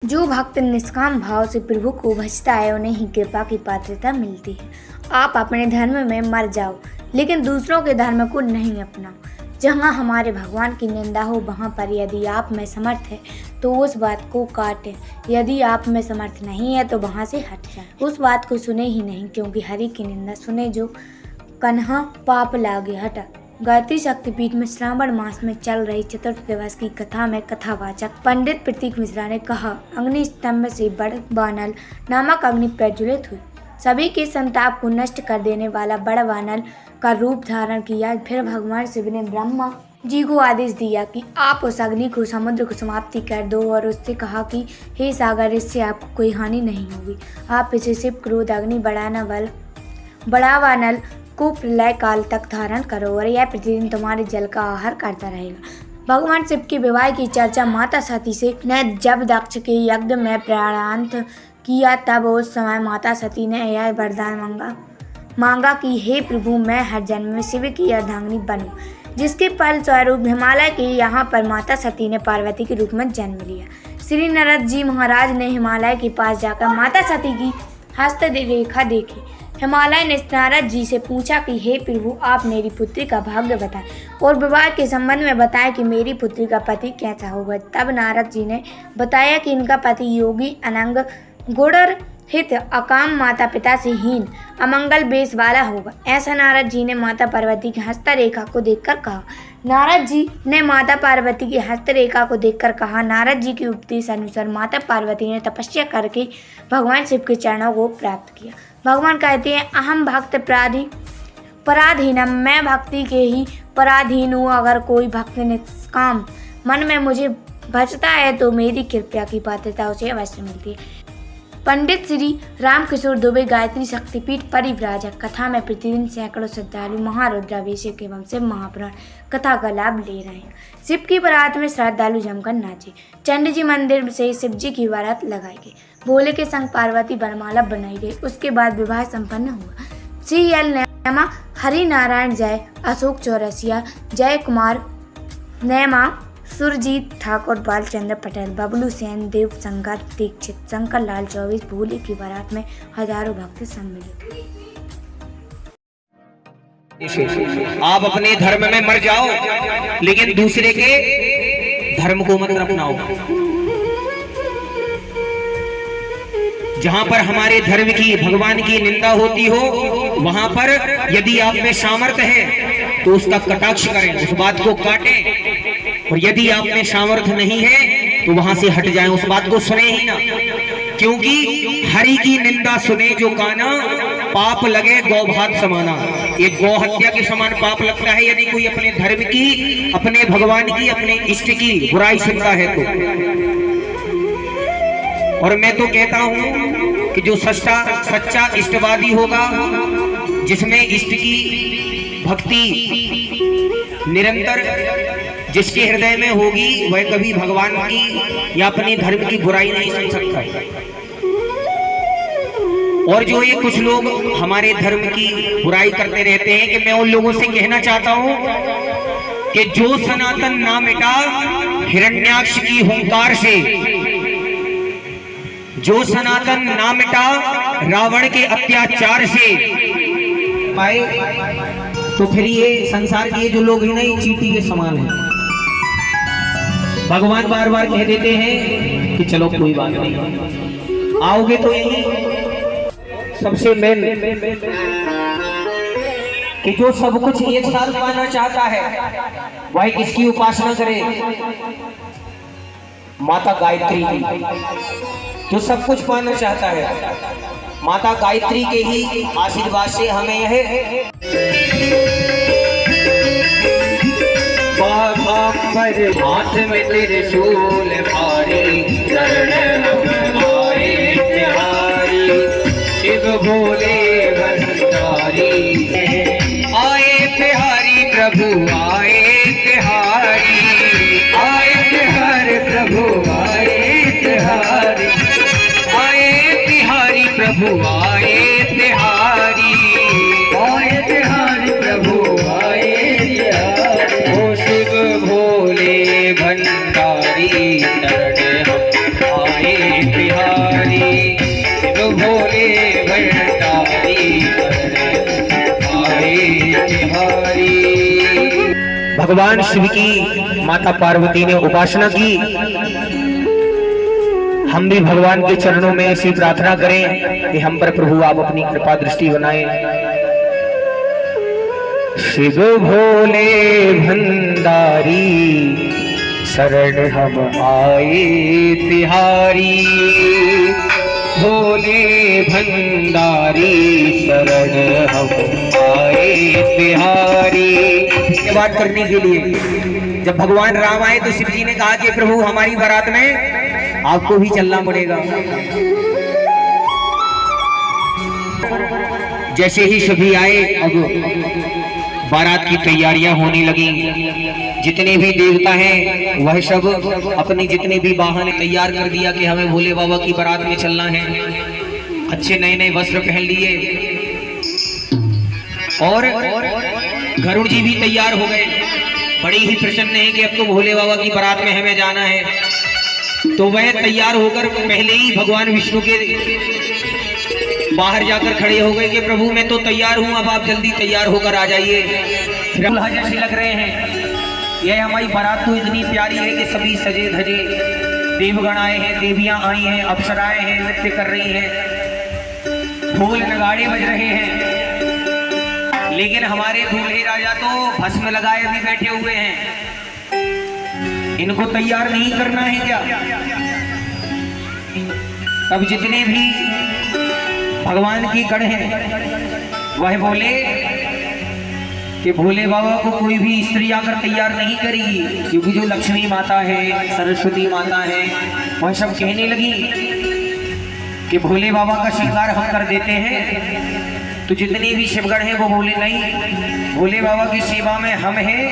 जो भक्त निष्काम भाव से प्रभु को भजता है उन्हें ही कृपा की पात्रता मिलती है। आप अपने धर्म में मर जाओ लेकिन दूसरों के धर्म को नहीं अपनाओ। जहाँ हमारे भगवान की निंदा हो वहाँ पर यदि आप में समर्थ है तो उस बात को काटें, यदि आप में समर्थ नहीं है तो वहाँ से हट जाए। उस बात को सुने ही नहीं, क्योंकि हरि की निंदा सुने जो कन्हा पाप लागे हटा। गायत्री शक्तिपीठ में श्रावण मास में चल रही चतुर्थ दिवस की कथा में कथावाचक पंडित प्रतीक मिश्रा ने कहा, अग्नि स्तंभ से बड़ वानल नामक अग्नि प्रज्वलित हुई। सभी के संताप को नष्ट कर देने वाला बड़ वानल का रूप धारण किया। फिर भगवान शिव ने ब्रह्मा जी को आदेश दिया कि आप उस अग्नि को समुद्र को समाप्ति कर दो और उससे कहा कि हे सागर, इससे आपको कोई हानि नहीं होगी। आप इसे शिव क्रोध अग्नि बड़ा वानल को प्रलय काल तक धारण करो और यह प्रतिदिन तुम्हारे जल का आहार करता रहेगा। भगवान शिव के विवाह की चर्चा माता सती से ने जब दक्ष के यज्ञ में प्राणांत किया तब उस समय माता सती ने यह वरदान मांगा कि हे प्रभु, मैं हर जन्म में शिव की अर्धांगिनी बनूं, जिसके फलस्वरूप हिमालय के यहाँ पर माता सती ने पार्वती के रूप में जन्म लिया। श्री नारद जी महाराज ने हिमालय के पास जाकर माता सती की हस्त रेखा देखी। हिमालय ने नारद जी से पूछा कि हे प्रभु, आप मेरी पुत्री का भाग्य बताएं और विवाह के संबंध में बताएं कि मेरी पुत्री का पति कैसा होगा। तब नारद जी ने बताया कि इनका पति योगी, अनंग, गुणर हित, अकाम, माता पिता से हीन, अमंगल बेस वाला होगा। ऐसा नारद जी ने माता पार्वती की हस्तरेखा को देखकर कहा। नारद जी के उपदेश अनुसार माता पार्वती ने तपस्या करके भगवान शिव के चरणों को प्राप्त किया। भगवान कहते हैं, अहम भक्त पराधीनम, मैं भक्ति के ही पराधीन हूँ। अगर कोई भक्त निष्काम मन में मुझे भजता है तो मेरी कृपा की पात्रता उसे अवश्य मिलती है। पंडित श्री रामकिशोर दुबे गायत्री शक्तिपीठ परिव्राजक कथा में प्रतिदिन सैकड़ों श्रद्धालु महारुद्राभिषेक एवं शिव महापुराण कथा का लाभ ले रहे हैं। शिव की बारात में श्रद्धालु जमकर नाचे। चंडी जी मंदिर से शिव जी की बारात लगाई गई। भोले के संग पार्वती वरमाला बनाई गई। उसके बाद विवाह संपन्न हुआ। श्री एल नैमा, हरि नारायण जय, अशोक चौरसिया, जय कुमार नैमा, सुरजीत ठाकुर, बालचंद्र पटेल, बबलू सेन, देव शंकर दीक्षित, शंकर लाल 24 भोले की बारात में हजारों भक्त सम्मिलित हुए। आप अपने धर्म में मर जाओ लेकिन दूसरे के धर्म को मत अपनाओ। जहां पर हमारे धर्म की, भगवान की निंदा होती हो वहां पर यदि आप में सामर्थ्य है तो उसका कटाक्ष करें, उस बात को काटें। और यदि आप में सामर्थ्य नहीं है तो वहां से हट जाएं, उस बात को सुने ही ना। क्योंकि हरि की निंदा सुने जो काना, पाप लगे गौभात समाना। एक गौ हत्या के समान पाप लगता है यदि कोई अपने धर्म की, अपने भगवान की, अपने इष्ट की बुराई सुनता है तो। और मैं तो कहता हूं कि जो सच्चा इष्टवादी होगा, जिसमें इष्ट की भक्ति निरंतर जिसके हृदय में होगी, वह कभी भगवान की या अपने धर्म की बुराई नहीं सुन सकता। और जो ये कुछ लोग हमारे धर्म की बुराई करते रहते हैं, कि मैं उन लोगों से कहना चाहता हूं कि जो सनातन ना मिटा हिरण्याक्ष की हुंकार से, जो सनातन ना मिटा रावण के अत्याचार से पाए, तो फिर ये संसार के जो लोग हैं ना, ये चींटी के समान है। भगवान बार बार कह देते हैं कि चलो कोई बात नहीं, आओगे तो यही सबसे मेन कि जो सब कुछ एक साथ पाना चाहता है वह किसकी उपासना करे? माता गायत्री की। जो सब कुछ पाना चाहता है माता गायत्री के ही आशीर्वाद से हमें यह हाथ में त्रिशूल भारी, चरण हमारे तिहारी, शिव भोले भंडारी, आए तिहारी प्रभु आए तिहारी, आए तिहारी प्रभु आए तिहारी, आए तिहारी प्रभु आए तिहारी, आए तिहारी प्रभु आए तिहारी। ओ शिव भोले भंडारी, शरण हम आए तिहारी, शिव भोले भंडारी आए तिहारी। भगवान शिव की माता पार्वती ने उपासना की। हम भी भगवान के चरणों में ऐसी प्रार्थना करें कि हम पर प्रभु आप अपनी कृपा दृष्टि बनाएं। शिव भोले भंडारी शरण हम आए तिहारी, भोले भंडारी शरण हम आए तिहारी। ये बात करने के लिए जब भगवान राम आए तो शिव जी ने कहा कि प्रभु हमारी बारात में आपको भी चलना पड़ेगा। जैसे ही सभी आए अब बारात की तैयारियां होने लगी। जितने भी देवता हैं वह सब अपने जितने भी वाहन तैयार कर दिया कि हमें भोले बाबा की बारात में चलना है। अच्छे नए नए वस्त्र पहन लिए और गरुड़ जी भी तैयार हो गए। बड़ी ही प्रसन्न है कि अब तो भोले बाबा की बारात में हमें जाना है। तो वह तैयार होकर पहले ही भगवान विष्णु के बाहर जाकर खड़े हो गए कि प्रभु मैं तो तैयार हूं, अब आप जल्दी तैयार होकर आ जाइए। दुल्हा जैसे लग रहे हैं। यह हमारी बारात तो इतनी प्यारी है कि सभी सजे धजे देवगण आए हैं, देवियां आई हैं, अप्सराएं हैं, नृत्य कर रही हैं, ढोल नगाड़े बज रहे हैं। लेकिन हमारे दूल्हे राजा तो भस्म लगाए अभी बैठे हुए हैं। इनको तैयार नहीं करना है क्या? अब जितने भी भगवान की गण हैं वह बोले कि भोले बाबा को कोई भी स्त्री आकर तैयार नहीं करेगी, क्योंकि जो लक्ष्मी माता है, सरस्वती माता है, वह सब कहने लगी कि भोले बाबा का श्रृंगार हम कर देते हैं। तो जितने भी शिवगण हैं वो बोले नहीं, भोले बाबा की सेवा में हम हैं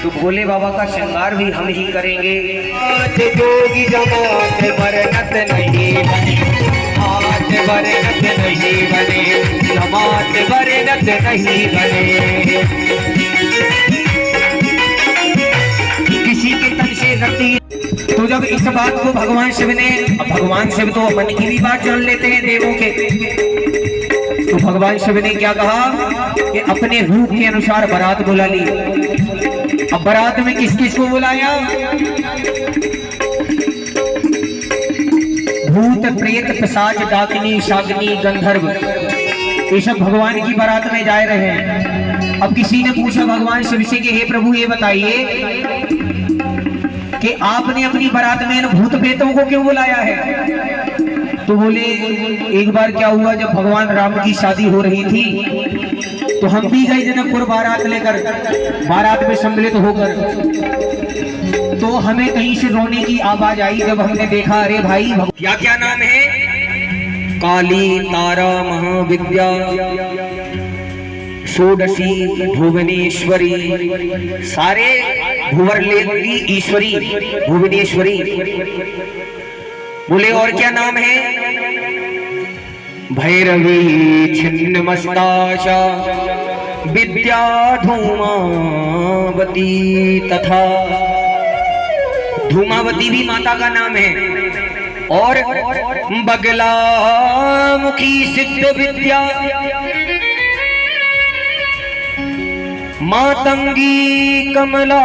तो भोले बाबा का श्रृंगार भी हम ही करेंगे। जोगी जमात बरनत नहीं बने, हाथ बरनत नहीं बने, जमात बरनत नहीं बने। किसी के तन से रखती। तो जब इस बात को भगवान शिव ने, भगवान शिव तो मन की भी बात जान लेते हैं देवों के, तो भगवान शिव ने क्या कहा कि अपने रूप के अनुसार बारात बुला ली। अब बारात में किस किस को बुलाया? भूत प्रेत पिशाच डाकिनी शाकिनी गंधर्व, ये सब भगवान की बारात में जा रहे हैं। अब किसी ने पूछा भगवान शिव से कि हे प्रभु ये बताइए कि आपने अपनी बारात में इन भूत प्रेतों को क्यों बुलाया है? तो बोले एक बार क्या हुआ, जब भगवान राम की शादी हो रही थी तो हम भी गए जनकपुर बारात लेकर, बारात में सम्मिलित होकर, तो हमें कहीं से रोने की आवाज आई। जब हमने देखा अरे भाई क्या क्या नाम है? काली, तारा, महाविद्या, षोडशी, भुवनेश्वरी, सारे भुवर लेगी ईश्वरी, भुवनेश्वरी। बोले और क्या नाम है? भैरवी, छिन्न मस्ताशा, विद्या, धूमावती तथा धूमावती भी माता का नाम है। और बगला मुखी सिद्ध विद्या, मातंगी कमलात्मिके।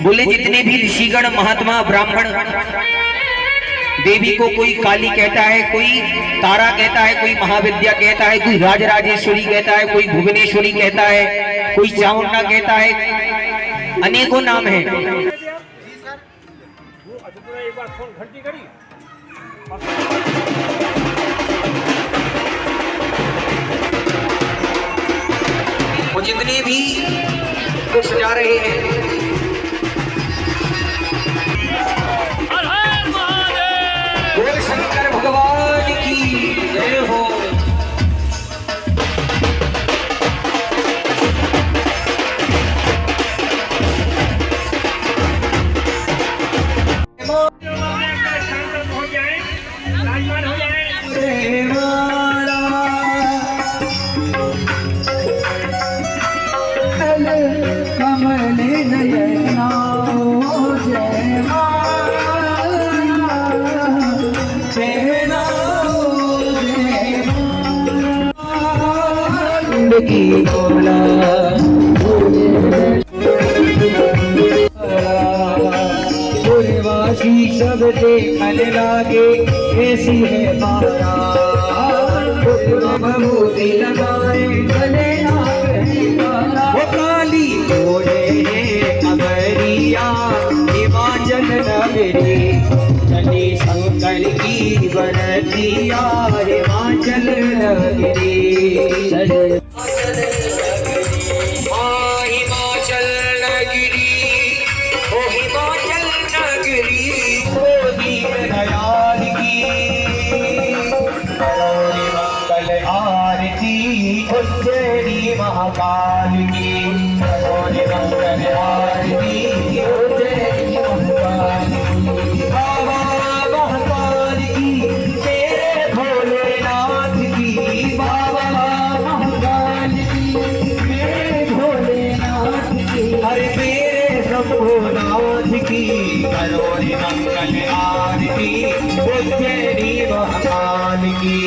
बोले जितने भी ऋषिगण, महात्मा, ब्राह्मण देवी को कोई काली कहता है, कोई तारा कहता है, कोई महाविद्या कहता है, कोई राजराजेश्वरी कहता है, कोई भुवनेश्वरी कहता है, कोई चामुंडा कहता है, अनेकों नाम हैं। वो जितने भी कुछ सजा रहे हैं, बोल शंकर भगवान की जय हो। कमल फूल की माला पुरवासी सब देखन लागे ऐसी है माया भभूति लगाए गले वो काली घोड़े कबरिया हिमाचल नगरी चली शंकर की बनतिया हिमाचल नगरी हिमाचल नगरी ओ हिमाचल नगरी ओ दीन दयाल की करोड़े मंगल आरती उज्जैनी महाकाल की करोड़े मंगल आरती उज्जैनी महाकाल की बाबा महाकाल की तेरे भोलेनाथ की बाबा महाकाल की मेरे भोलेनाथ की हरे मेरे शंभुनाथ की करोड़े मंगल आरती उज्जैनी महाकाल की।